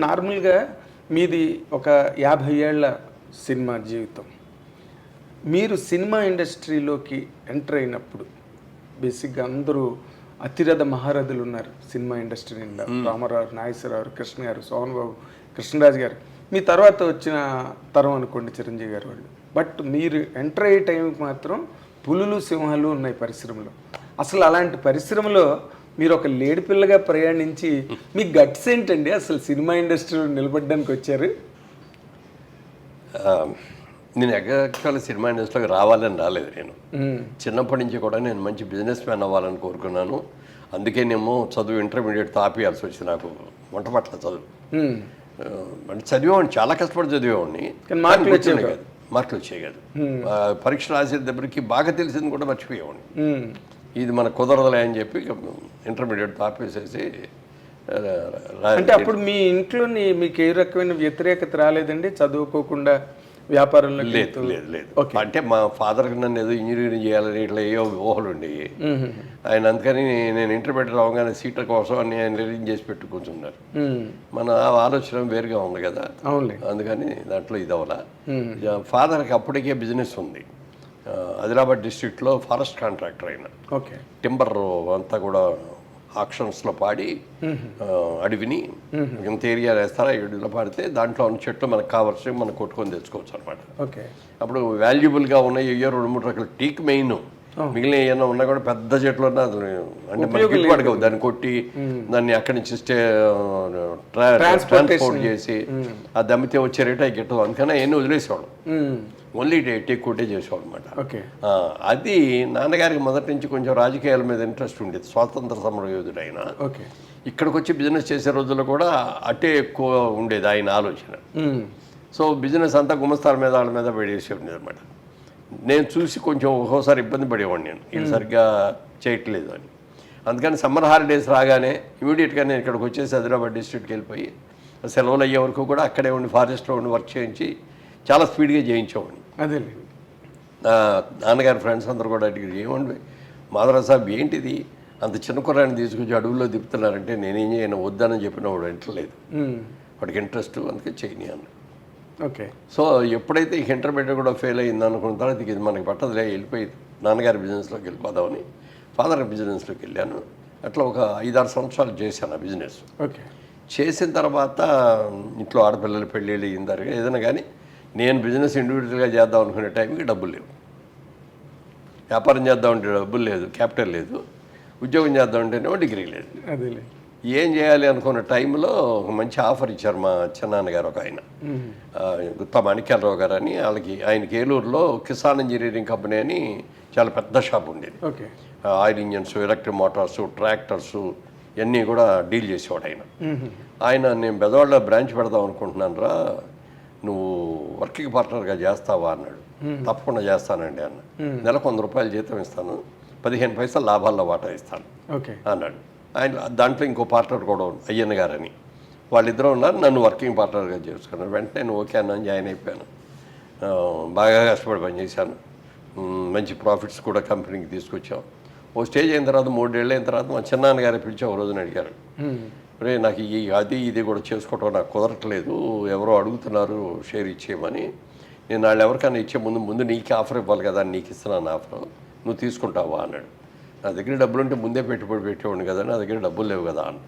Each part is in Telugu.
నార్మల్గా మీది ఒక 50 ఏళ్ల సినిమా జీవితం. మీరు సినిమా ఇండస్ట్రీలోకి ఎంటర్ అయినప్పుడు బేసిక్గా అందరూ అతిరథ మహారథులు ఉన్నారు సినిమా ఇండస్ట్రీ నిండా. రామారావు, నాగేశ్వరరావు, కృష్ణ గారు, సోహన్ బాబు, కృష్ణరాజు గారు. మీ తర్వాత వచ్చిన తరం అనుకోండి చిరంజీవి గారు వాళ్ళు. బట్ మీరు ఎంటర్ అయ్యే టైంకి మాత్రం పులులు సింహాలు ఉన్నాయి పరిశ్రమలో. అసలు అలాంటి పరిశ్రమలో మీరు ఒక లేడి పిల్లగా ప్రయాణించి మీ గట్స్ ఏంటండి? అసలు సినిమా ఇండస్ట్రీలో నిలబడడానికి వచ్చారు. నేను యాక్చువల్గా సినిమా ఇండస్ట్రీలోకి రావాలని రాలేదు. నేను చిన్నప్పటి నుంచి కూడా నేను మంచి బిజినెస్ మ్యాన్ అవ్వాలని కోరుకున్నాను. అందుకేనేమో చదువు ఇంటర్మీడియట్ తాపియాల్సి వచ్చింది. నాకు వంట పట్ల చదువు అంటే చదివేవాడిని, చాలా కష్టపడి చదివేవాడిని. మార్కులు వచ్చాయి కాదు. పరీక్ష రాసే దగ్గరికి బాగా తెలిసింది కూడా మర్చిపోయేవాడిని. ఇది మనకు కుదరదులే అని చెప్పి ఇంటర్మీడియట్ తాపేసేసి. అంటే అప్పుడు మీ ఇంట్లో మీకు ఏ రకమైన వ్యతిరేకత రాలేదండి చదువుకోకుండా వ్యాపారంలో? లేదు లేదు లేదు. అంటే మా ఫాదర్కి నన్ను ఏదో ఇంజనీరింగ్ చేయాలని ఇట్లా ఏవో ఊహలు ఉండేవి. ఆయన అందుకని నేను ఇంటర్మీడియట్ అవగానే సీట్ల కోసం అని ఆయన అరేంజ్ చేసి పెట్టు కూర్చున్నారు. మన ఆలోచన వేరుగా ఉంది కదా, అందుకని దాంట్లో ఇది అవ్వాల. ఫాదర్కి అప్పటికే బిజినెస్ ఉంది. ఆదిలాబాద్ డిస్ట్రిక్ట్లో ఫారెస్ట్ కాంట్రాక్టర్ అయినా. టింబర్ అంతా కూడా ఆక్షన్స్లో పాడి అడవిని ఇంత ఏరియా వేస్తారా, అడవిలో పాడితే దాంట్లో ఉన్న చెట్లు మనకు కావాల్సి మనం కొట్టుకొని తెచ్చుకోవచ్చు అనమాట. అప్పుడు వాల్యుబుల్గా ఉన్నాయి 2-3 రకాల టీక్ మెయిన్, మిగిలిన ఏమైనా ఉన్నా కూడా పెద్ద చెట్లు ఉన్నా అది అంటే మనకి గిట్టుబాటు కావు. దాన్ని కొట్టి దాన్ని అక్కడి నుంచి ట్రాన్స్పోర్ట్ చేసి అది అమ్మితే వచ్చే రేట్ అవి గిట్టదు. అందుకని అవన్నీ వదిలేసేవాడు. ఓన్లీ టేక్కుంటే చేసేవాడు అనమాట. అది నాన్నగారికి మొదటి నుంచి కొంచెం రాజకీయాల మీద ఇంట్రెస్ట్ ఉండేది. స్వాతంత్ర సమర యోధుడు ఆయన. ఇక్కడికి వచ్చి బిజినెస్ చేసే రోజుల్లో కూడా అటే ఎక్కువ ఉండేది ఆయన ఆలోచన. సో బిజినెస్ అంతా గుమస్తాల మీద వాళ్ళ మీద పడేసి ఉండేది అనమాట. నేను చూసి కొంచెం ఒక్కోసారి ఇబ్బంది పడేవాడిని, నేను ఇది సరిగ్గా చేయట్లేదు అని. అందుకని సమ్మర్ హాలిడేస్ రాగానే ఇమీడియట్గా నేను ఇక్కడికి వచ్చేసి ఆదిలాబాద్ డిస్ట్రిక్ట్కి వెళ్ళిపోయి సెలవులు అయ్యే వరకు కూడా అక్కడే ఉండి ఫారెస్ట్లో ఉండి వర్క్ చేయించి చాలా స్పీడ్గా చేయించేవాడిని. అదే నాన్నగారి ఫ్రెండ్స్ అందరూ కూడా అడిగారు, ఏమండి మాధవరావు సాబ్ ఏంటిది అంత చిన్న కుర్రాన్ని తీసుకొచ్చి అడవుల్లో తిప్పుతున్నారంటే నేనేం చేయను వద్దానని చెప్పిన వాడు ఇంటర్లేదు, వాడికి ఇంట్రెస్ట్, అందుకే చేయని అన్న. సో ఎప్పుడైతే ఈ ఇంటర్మీడియట్ కూడా ఫెయిల్ అయింది అనుకున్న తర్వాత ఇది మనకి పట్టదులే, వెళ్ళిపోయి నాన్నగారి బిజినెస్లోకి వెళ్ళిపోదామని ఫాదర్ బిజినెస్లోకి వెళ్ళాను. అట్లా ఒక 5-6 సంవత్సరాలు చేశాను ఆ బిజినెస్. చేసిన తర్వాత ఇంట్లో ఆడపిల్లలు పెళ్ళిళ్ళు అయిందారు ఏదైనా కానీ నేను బిజినెస్ ఇండివిజువల్గా చేద్దాం అనుకునే టైంకి డబ్బులు లేవు. వ్యాపారం చేద్దామంటే డబ్బులు లేదు, క్యాపిటల్ లేదు. ఉద్యోగం చేద్దామంటేనేమో డిగ్రీ లేదు. ఏం చేయాలి అనుకున్న టైంలో ఒక మంచి ఆఫర్ ఇచ్చారు మా చిన్నాన్నగారు ఒక ఆయన, గుత్తా మాణిక్యాలరావు గారు అని. ఆయనకి ఏలూరులో కిసాన్ ఇంజనీరింగ్ కంపెనీ అని చాలా పెద్ద షాప్ ఉండేది. Oil engines, electric Motors, tractors ఇవన్నీ కూడా డీల్ చేసేవాడు ఆయన. నేను బెదవాడలో బ్రాంచ్ పెడదాం అనుకుంటున్నాను రా, నువ్వు వర్కింగ్ పార్ట్నర్గా చేస్తావా అన్నాడు. తప్పకుండా చేస్తానండి అన్న. నెలకు 100 రూపాయలు జీతం ఇస్తాను, 15 పైసలు లాభాల్లో వాటా ఇస్తాను అన్నాడు. ఆయన దాంట్లో ఇంకో పార్ట్నర్ కూడా అయ్యన్న గారని, వాళ్ళిద్దరూ ఉన్నారు. నన్ను వర్కింగ్ పార్ట్నర్గా చేసుకున్నాను. వెంటనే నేను ఓకే అన్నాను, జాయిన్ అయిపోయాను. బాగా కష్టపడి పనిచేశాను. మంచి ప్రాఫిట్స్ కూడా కంపెనీకి తీసుకొచ్చాం. ఓ స్టేజ్ అయిన తర్వాత 3 ఏళ్ళు అయిన తర్వాత మా చిన్నాన్నగారు పిలిచి ఒక రోజున అడిగారు, రే నాకు ఇది కూడా చేసుకోవటం నాకు కుదరట్లేదు, ఎవరో అడుగుతున్నారు షేర్ ఇచ్చేయమని. నేను వాళ్ళు ఎవరికైనా ఇచ్చే ముందు నీకు ఆఫర్ ఇవ్వాలి కదా, నీకు ఇస్తున్నాను ఆఫర్, నువ్వు తీసుకుంటావా అన్నాడు. నా దగ్గర డబ్బులు ఉంటే ముందే పెట్టుబడి పెట్టేవాడిని కదా, నా దగ్గర డబ్బులు లేవు కదా అన్న.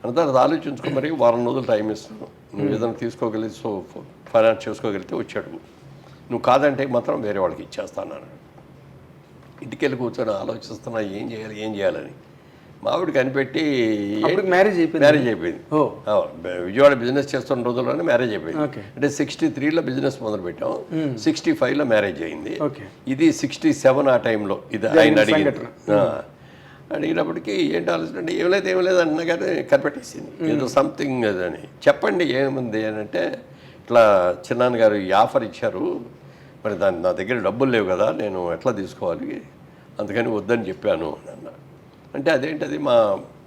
అంతా అది ఆలోచించుకో, మరి 1 వారం రోజులు టైం ఇస్తాను, నువ్వు ఏదైనా తీసుకోగలిగి ఫైనాన్స్ చేసుకోగలిగితే వచ్చాడు, నువ్వు కాదంటే మాత్రం వేరే వాళ్ళకి ఇచ్చేస్తాను అన్నాడు. ఇంటికెళ్ళి కూర్చొని ఆలోచిస్తున్నా ఏం చేయాలని. మావిడి కనిపెట్టి మ్యారేజ్ అయిపోయింది. విజయవాడ బిజినెస్ చేస్తున్న రోజుల్లోనే మ్యారేజ్ అయిపోయింది. అంటే 63లో బిజినెస్ మొదలు పెట్టాం, 65లో మ్యారేజ్ అయింది. ఇది 67 ఆ టైంలో. ఇది ఆయన అడిగినప్పటికీ ఏంటి ఆలోచన అంటే ఏం లేదు అన్న కానీ కనిపెట్టేసింది. ఏదో సంథింగ్ అని. చెప్పండి ఏముంది అని అంటే, ఇట్లా చిన్నాన్నగారు ఈ ఆఫర్ ఇచ్చారు, మరి నా దగ్గర డబ్బులు లేవు కదా, నేను ఎట్లా తీసుకోవాలి, అందుకని వద్దని చెప్పాను అన్న. అంటే అదేంటది,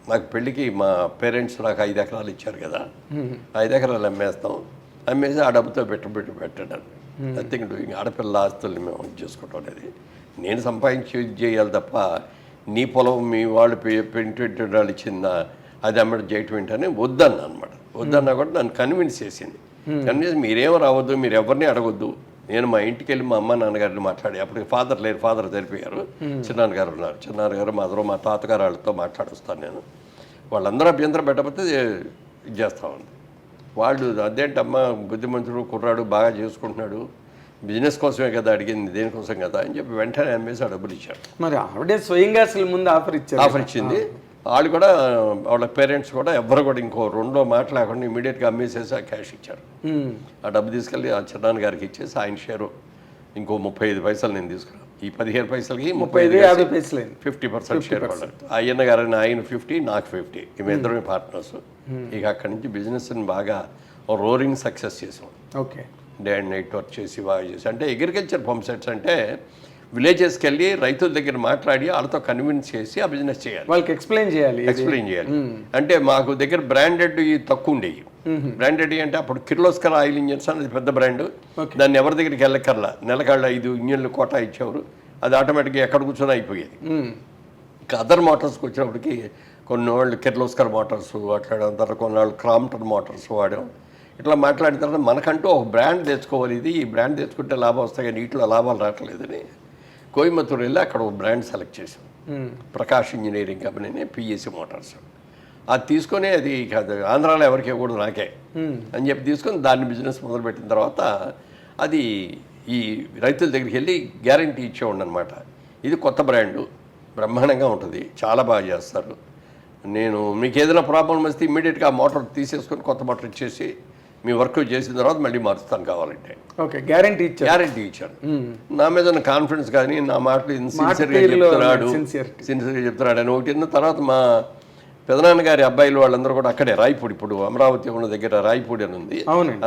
నాకు పెళ్ళికి మా పేరెంట్స్ నాకు 5 ఎకరాలు ఇచ్చారు కదా, 5 ఎకరాలు అమ్మేసి ఆ డబ్బుతో పెట్టడం. Nothing doing. ఆడపిల్ల ఆస్తుల్ని మేము చేసుకోవటం అనేది నేను సంపాదించి చేయాలి తప్ప, నీ పొలం మీ వాళ్ళు పెయింటెడ్ వాళ్ళు ఇచ్చిందా అది అమ్మడం చేయటం ఏంటని వద్దన్న అనమాట. వద్దన్నా కూడా నన్ను కన్విన్స్ చేసింది. కన్విన్స్ మీరేమో రావద్దు, మీరు ఎవరిని అడగొద్దు, నేను మా ఇంటికి వెళ్ళి మా అమ్మ నాన్నగారిని మాట్లాడి, అప్పటికి ఫాదర్ లేరు, ఫాదర్ చనిపోయారు, చిన్నాన్నగారు ఉన్నారు, చిన్నాన్నగారు మా తాతగారు వాళ్ళతో మాట్లాడుస్తాను నేను, వాళ్ళందరూ అభ్యంతరం పెట్టకపోతే ఇది చేస్తామండి. వాళ్ళు అదేంటమ్మా బుద్ధిమంతుడు కుర్రాడు బాగా చేసుకుంటున్నాడు, బిజినెస్ కోసమే కదా అడిగింది, దేనికోసం కదా అని చెప్పి వెంటనే అమ్మేసి ఆ డబ్బులు ఇచ్చారు. మరి ఆవిడే స్వయంగా అసలు ముందు ఆఫర్ ఇచ్చింది. వాళ్ళు కూడా వాళ్ళ పేరెంట్స్ కూడా ఎవ్వరు కూడా ఇంకో రెండో మాట లేకుండా ఇమీడియట్గా అమ్మేసేసి ఆ క్యాష్ ఇచ్చారు. ఆ డబ్బు తీసుకెళ్ళి ఆ చిన్నాన్న గారికి ఇచ్చేసి ఆయన షేరు ఇంకో 35 పైసలు నేను తీసుకున్నాను. ఈ 15 పైసలకి 50% షేర్ పడ్డారు. అయ్యన్న గారని ఆయన 50, నాకు 50, మేమిద్దరమే పార్ట్నర్స్. ఇక అక్కడి నుంచి బిజినెస్ని బాగా రోరింగ్ సక్సెస్ చేసాం. Okay, day and night work చేసి బాగా చేసి, అంటే అగ్రికల్చర్ పంప్ సెట్స్ అంటే విలేజెస్కి వెళ్ళి రైతుల దగ్గర మాట్లాడి వాళ్ళతో కన్విన్స్ చేసి ఆ బిజినెస్ చేయాలి, వాళ్ళకి ఎక్స్ప్లెయిన్ చేయాలి. అంటే మాకు దగ్గర బ్రాండెడ్ తక్కువ ఉండేవి. బ్రాండెడ్ అంటే అప్పుడు కిర్లోస్కర్ ఆయిల్ ఇంజన్స్ అనేది పెద్ద బ్రాండ్, దాన్ని ఎవరి దగ్గరికి వెళ్ళకర్లా, నెలకాళ్ళ 5 ఇంజన్లు కోటా ఇచ్చేవారు, అది ఆటోమేటిక్గా ఎక్కడ కూర్చొని అయిపోయేది. ఇంకా అదర్ మోటార్స్కి వచ్చినప్పటికి కొన్ని వాళ్ళు కిర్లోస్కర్ మోటార్స్ అట్లా, కొన్నాళ్ళు క్రాంప్టన్ మోటార్స్ వాడాం. ఇట్లా మాట్లాడిన తర్వాత మనకంటూ ఒక బ్రాండ్ తెచ్చుకోవాలి, ఈ బ్రాండ్ తెచ్చుకుంటే లాభం వస్తాయి కానీ వీటిలో లాభాలు రావట్లేదని కోయంబత్తూరు వెళ్ళి అక్కడ ఒక బ్రాండ్ సెలెక్ట్ చేసాం, ప్రకాష్ ఇంజనీరింగ్ కంపెనీని, పిఎస్సి మోటార్స్. అది తీసుకొని అది ఆంధ్రాలో ఎవరికి కూడా నాకే అని చెప్పి తీసుకొని దాన్ని బిజినెస్ మొదలుపెట్టిన తర్వాత అది ఈ రైతుల దగ్గరికి వెళ్ళి గ్యారంటీ ఇచ్చేవాడు అనమాట. ఇది కొత్త బ్రాండు, బ్రహ్మాండంగా ఉంటుంది, చాలా బాగా చేస్తారు, నేను మీకు ఏదైనా ప్రాబ్లం వస్తే ఇమ్మీడియట్గా ఆ మోటార్ తీసేసుకొని కొత్త మోటార్ ఇచ్చేసి మీ వర్క్ చేసిన తర్వాత మళ్ళీ మారుస్తాను కావాలంటే. ఓకే, గ్యారంటీ ఇచ్చాను. నా మీద ఉన్న కాన్ఫిడెన్స్ కానీ నా మాటలు సిన్సియర్గా చెప్తున్నాడు అని ఒకటి. తర్వాత మా పెదనాన్నగారి అబ్బాయిలు వాళ్ళందరూ కూడా అక్కడే రాయపూడి, ఇప్పుడు అమరావతి ఉన్న దగ్గర రాయపూడి అని ఉంది,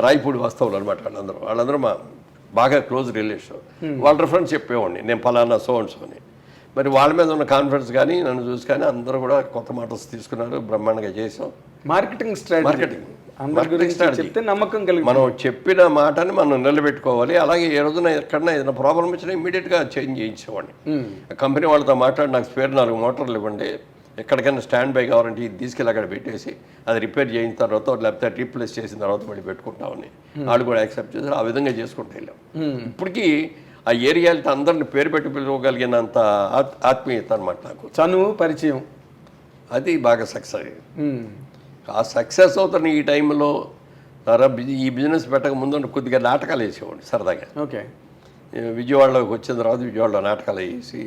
రాయపూడి వస్తువులు అనమాట వాళ్ళందరూ మా బాగా క్లోజ్ రిలేషన్. వాళ్ళ రిఫరెన్స్ చెప్పేవాడిని, నేను పలానా సో అండ్ సో అని. మరి వాళ్ళ మీద ఉన్న కాన్ఫిడెన్స్ కానీ నన్ను చూసి కానీ అందరూ కూడా కొత్త మోటార్స్ తీసుకున్నారు, బ్రహ్మాండంగా చేసాం. మార్కెటింగ్ స్ట్రాటజీ నమ్మకం కలిగి మనం చెప్పిన మాటని మనం నిలబెట్టుకోవాలి. అలాగే ఏ రోజున ఎక్కడన్నా ఏదైనా ప్రాబ్లం వచ్చినా ఇమీడియట్గా చేంజ్ చేయించేవాడిని. కంపెనీ వాళ్ళతో మాట్లాడి నాకు స్పేర్ 4 మోటార్లు ఇవ్వండి, ఎక్కడికైనా స్టాండ్ బై కావాలంటే ఇది తీసుకెళ్ళి అక్కడ పెట్టేసి అది రిపేర్ చేయిన తర్వాత లేకపోతే రీప్లేస్ చేసిన తర్వాత మళ్ళీ పెట్టుకుంటామని వాళ్ళు కూడా యాక్సెప్ట్ చేసి ఆ విధంగా చేసుకుంటూ వెళ్ళాం. ఇప్పటికీ ఆ ఏరియాలతో అందరిని పేరు పెట్టి పిలవగలిగినంత ఆత్మీయత అనమాట నాకు, చనువు, పరిచయం, అది బాగా సక్సెస్ అయ్యింది. ఆ సక్సెస్ అవుతున్న ఈ టైంలో ఈ బిజినెస్ పెట్టక ముందు కొద్దిగా నాటకాలు వేసేవాడిని సరదాగా. ఓకే, విజయవాడలోకి వచ్చిన తర్వాత విజయవాడలో నాటకాలు వేసి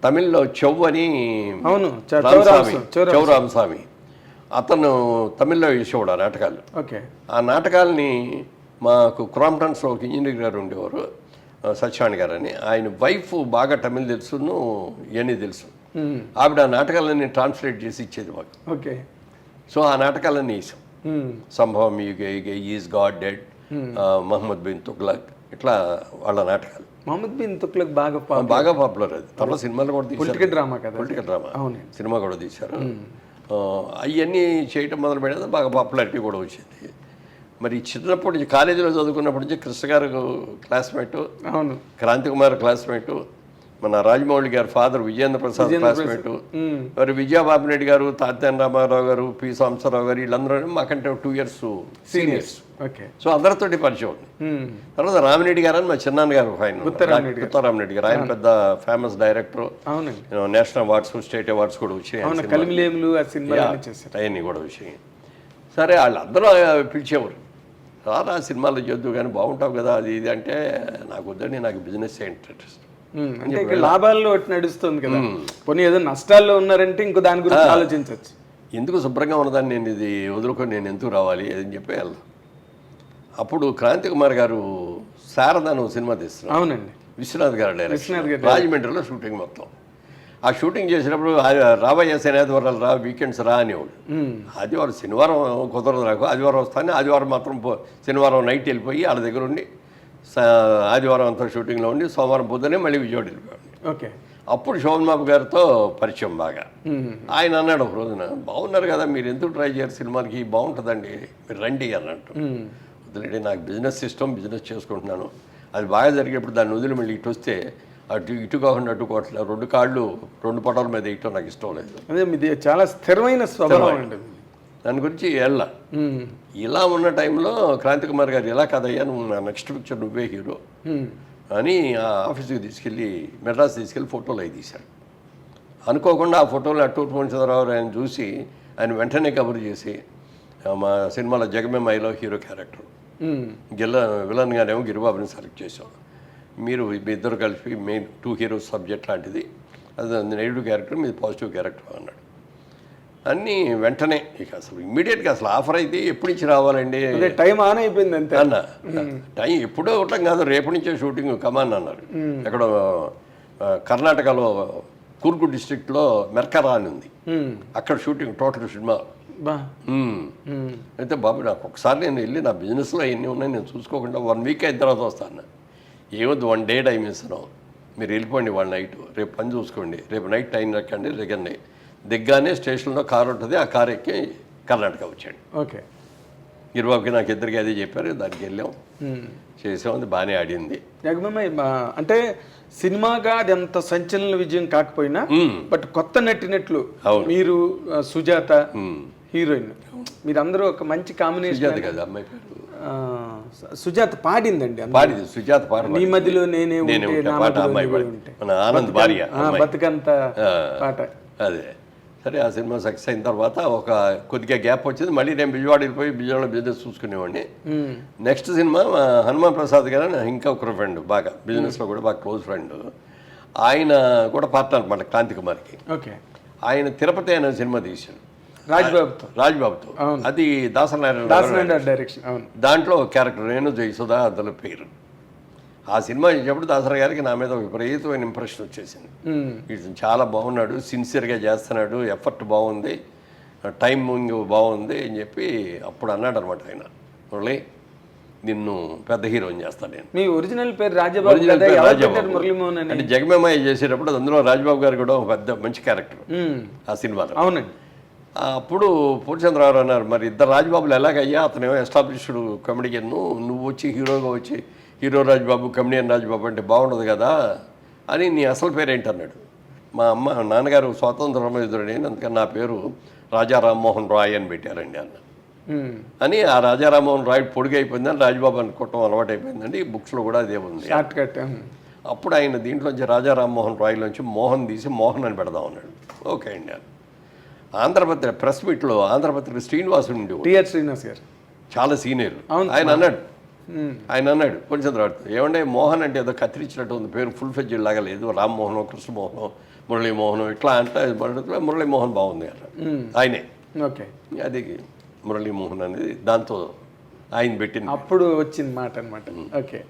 తమిళ్లో చెవ్ అని చౌరామస్వామి అతను తమిళ్లో వేసేవాడు ఆ నాటకాలు. ఓకే, ఆ నాటకాలని మాకు క్రాంప్టన్స్లో ఒక ఇంజనీర్ గారు ఉండేవారు, సత్యవాణి గారు అని, ఆయన వైఫ్ బాగా తమిళ్ తెలుసును ఇవన్నీ తెలుసు, ఆవిడ ఆ నాటకాలన్నీ ట్రాన్స్లేట్ చేసి ఇచ్చేది మాకు. ఓకే, సో ఆ నాటకాలన్నీ వేసాం. Sambhavam is God dead, Muhammad bin Tughlaq, ఇట్లా వాళ్ళ నాటకాలు. మహమ్మద్ బిన్ తుగ్లక్ బాగా పాపులర్. అది తర్వాత సినిమాలు కూడా తీశారు, పొలిటికల్ డ్రామా సినిమా కూడా తీశారు. అవన్నీ చేయటం మొదలు పెట్టేది బాగా పాపులారిటీ కూడా వచ్చింది. మరి చిన్నప్పటి నుంచి కాలేజీలో చదువుకున్నప్పటి నుంచి కృష్ణ గారు క్లాస్మేటు, క్రాంతి కుమార్ క్లాస్మేటు, మన రాజమౌళి గారు ఫాదర్ విజయేంద్ర ప్రసాద్ క్లాస్మేటు, మరి విజయబాబు రెడ్డి గారు, తాత్యాన రామారావు గారు, పి సాంబశివరావు గారు, వీళ్ళందరూ మాకంటే 2 years సీనియర్స్. సో అందరితోటి పరిచయం ఉంది. తర్వాత రామిరెడ్డి గారు అని మా చిన్నాన్నగారు ఆయన ఉత్తరామిరెడ్డి గారు, ఆయన పెద్ద famous director, national awards, state awards కూడా వచ్చాయి, అవన్నీ కూడా వచ్చాయి. సరే వాళ్ళందరూ పిలిచేవారు, రారా సినిమాలో చేద్దు కానీ బాగుంటావు కదా అది ఇది అంటే, నాకు వద్దండి, నాకు బిజినెస్ ఇంట్రెస్ట్. అంటే ఇక్కడ లాభాల్లో నడుస్తుంది కదా, కొన్ని ఏదో నష్టాల్లో ఉన్నారంటే ఇంకో దాని గురించి ఆలోచించవచ్చు. ఎందుకు శుభ్రంగా ఉన్నదాన్ని నేను ఇది వదులుకొని నేను ఎందుకు రావాలి అని చెప్పి వెళ్దాం. అప్పుడు క్రాంతి కుమార్ గారు శారదాను సినిమా తీస్తున్నారు. అవునండి, విశ్వనాథ్ గారు డైరెక్టర్, రాజమండ్రిలో షూటింగ్ మొత్తం. ఆ షూటింగ్ చేసినప్పుడు రాబోయే శనివారాలు రా, వీకెండ్స్ రా అనేవాడు. ఆదివారం శనివారం కుదరదు నాకు, ఆదివారం వస్తాను, ఆదివారం మాత్రం శనివారం నైట్ వెళ్ళిపోయి వాళ్ళ దగ్గర ఉండి ఆదివారం అంతా షూటింగ్లో ఉండి సోమవారం పొద్దునే మళ్ళీ విజయవాడ వెళ్ళిపోయాడు. ఓకే, అప్పుడు శోభన్ బాబు గారితో పరిచయం బాగా. ఆయన అన్నాడు ఒక రోజున, బాగున్నారు కదా మీరు, ఎందుకు ట్రై చేయరు సినిమాలకి, బాగుంటుందండి మీరు రండి అన్నట్టు. వదిలేండి, నాకు బిజినెస్ సిస్టమ్, బిజినెస్ చేసుకుంటున్నాను, అది బాగా జరిగేప్పుడు దాన్ని వదిలి మళ్ళీ ఇటు వస్తే అటు ఇటు కాకుండా అటు కోట్ల 2 కాళ్ళు 2 పటాల మీద ఇటు నాకు ఇష్టం లేదు. అదే మీది చాలా స్థిరమైన స్వభావం అండి. దాని గురించి వెళ్ళా. ఇలా ఉన్న టైంలో క్రాంతి కుమార్ గారు ఇలా కదయ్యా నువ్వు నా నెక్స్ట్ పిక్చర్ నువ్వే హీరో అని ఆ ఆఫీస్కి తీసుకెళ్ళి మెడ్రాస్ తీసుకెళ్ళి ఫోటోలు అవి తీశాడు. అనుకోకుండా ఆ ఫోటోలు అట్టూరు పూర్ణచంద్రరావు ఆయన చూసి ఆయన వెంటనే కబురు చేసి మా సినిమాలో జగమేమాయిలో హీరో క్యారెక్టర్ విలన్గానేమో గిరిబాబుని సెలెక్ట్ చేసాం, మీరు మీ ఇద్దరు కలిపి మెయిన్ 2 హీరోస్ సబ్జెక్ట్ లాంటిది, అది నెగిటివ్ క్యారెక్టర్ మీది పాజిటివ్ క్యారెక్టర్ అన్నాడు. అన్నీ వెంటనే ఇక అసలు ఇమ్మీడియట్గా అసలు ఆఫర్ అయితే ఎప్పుడు ఇచ్చి రావాలండి, టైం ఆన్ అయిపోయింది అంతే అన్న. టైం ఎప్పుడో ఉండటం కాదు, రేపు నుంచే షూటింగ్ కమాన్ అన్నారు. ఎక్కడో కర్ణాటకలో కూర్గు డిస్ట్రిక్ట్లో మెర్కరా అని ఉంది, అక్కడ షూటింగ్ టోటల్ సినిమా. అయితే బాబు నాకు ఒకసారి నేను వెళ్ళి నా బిజినెస్లో ఎన్ని ఉన్నాయి నేను చూసుకోకుండా 1 వీక్ అయిన తర్వాత వస్తాను. ఏమొద్దు 1 డే టైం ఇస్తున్నాం, మీరు వెళ్ళిపోండి వాళ్ళ నైట్, రేపు పని చూసుకోండి, రేపు నైట్ టైం ఎక్కండి, దిగండి. దిగ్గానే స్టేషన్లో కారు ఉంటుంది, ఆ కారు ఎక్కి కర్ణాటక వచ్చాడు. ఓకే, గిరిబాబుకి నాకు ఇద్దరికి అదే చెప్పారు, దానికి వెళ్ళాం చేసాం, అది బాగానే ఆడింది. జగమేమాయి అంటే సినిమాగా అది అంత సంచలన విజయం కాకపోయినా బట్ కొత్త నటినట్లు మీరు సుజాత హీరోయిన్, మీరందరూ ఒక మంచి కాంబినేషన్. సుజాత కదా అమ్మాయి పేరు, సుజాత పాడిందండి, పాడింది సుజాత పాట. నీ మదిలో నేనే పాట అమ్మాయి పాడింది, మన ఆనంద్ భార్య బతుకంత పాట. అదే సరే, ఆ సినిమా సక్సెస్ అయిన తర్వాత ఒక కొద్దిగా గ్యాప్ వచ్చింది, మళ్ళీ నేను విజయవాడ వెళ్ళిపోయి విజయవాడ బిజినెస్ చూసుకునేవాడిని. నెక్స్ట్ సినిమా హనుమాన్ ప్రసాద్ గారు ఇంకా ఒక ఫ్రెండ్, బాగా బిజినెస్లో కూడా బాగా క్లోజ్ ఫ్రెండ్, ఆయన కూడా పార్ట్నర్ అనమాట క్రాంతి కుమార్కి. ఓకే, ఆయన తిరుపతి అనే సినిమా తీశాడు రాజ్బాబుతో, అది దాసనారాయణ డైరెక్షన్. దాంట్లో క్యారెక్టర్ నేను జయసుధా అందులో పేరు. ఆ సినిమా చేసేటప్పుడు దాసరా గారికి నా మీద విపరీతమైన ఇంప్రెషన్ వచ్చేసింది. ఇటు చాలా బాగున్నాడు, సిన్సియర్గా చేస్తున్నాడు, ఎఫర్ట్ బాగుంది, టైమింగ్ బాగుంది అని చెప్పి అప్పుడు అన్నాడు అనమాట ఆయన, మురళి నిన్ను పెద్ద హీరోని చేస్తాను నేను. మీ ఒరిజినల్ పేరు రాజబాబు, మురళీమోహన్ అంటే జగమేమాయి చేసేటప్పుడు అందులో రాజబాబు గారు కూడా ఒక పెద్ద మంచి క్యారెక్టర్ ఆ సినిమాలో. అవునండి. అప్పుడు పూర్ణచంద్రరావు అన్నారు, మరి ఇద్దరు రాజబాబులు ఎలాగయ్యా, అతనేమో ఎస్టాబ్లిష్డ్ కమెడియన్, నువ్వు వచ్చి హీరోగా వచ్చి హీరో రాజబాబు కమెడియన్ రాజబాబు అంటే బాగుండదు కదా అని, నీ అసలు పేరు ఏంటన్నాడు. మా నాన్నగారు స్వాతంత్ర సమరయోధుడు, అందుకని నా పేరు రాజా రామ్మోహన్ రాయ్ అని పెట్టారండి అన్న. అని ఆ రాజా రామ్మోహన్ రాయ్ పొడిగా అయిపోయిందని రాజబాబు అనుకోవటం అలవాటు అయిపోయిందండి, బుక్స్లో కూడా అదే ఉంది. అప్పుడు ఆయన దీంట్లోంచి రాజా రామ్మోహన్ రాయ్లోంచి మోహన్ తీసి మోహన్ అని పెడదాం అన్నాడు. ఓకే అండి అని ఆంధ్రపత్రిక ప్రెస్ మీట్లో ఆంధ్రపత్రిక శ్రీనివాసుడు ఉండి, శ్రీనివాస్ గారు చాలా సీనియర్, ఆయన అన్నాడు పూర్ణచంద్రరావుతో, ఏమంటే మోహన్ అంటే ఏదో కత్తిరించినట్టు ఉంది పేరు, ఫుల్ ఫెడ్జెడ్ లాగా లేదు, రామ్మోహన్ కృష్ణమోహన్ మురళీమోహన్ ఇట్లా అంటే మురళీమోహన్ బాగుంది అన్న ఆయనే. ఓకే, అది మురళీమోహన్ అనేది దాంతో ఆయన పెట్టింది, అప్పుడు వచ్చింది మాట అనమాట. ఓకే.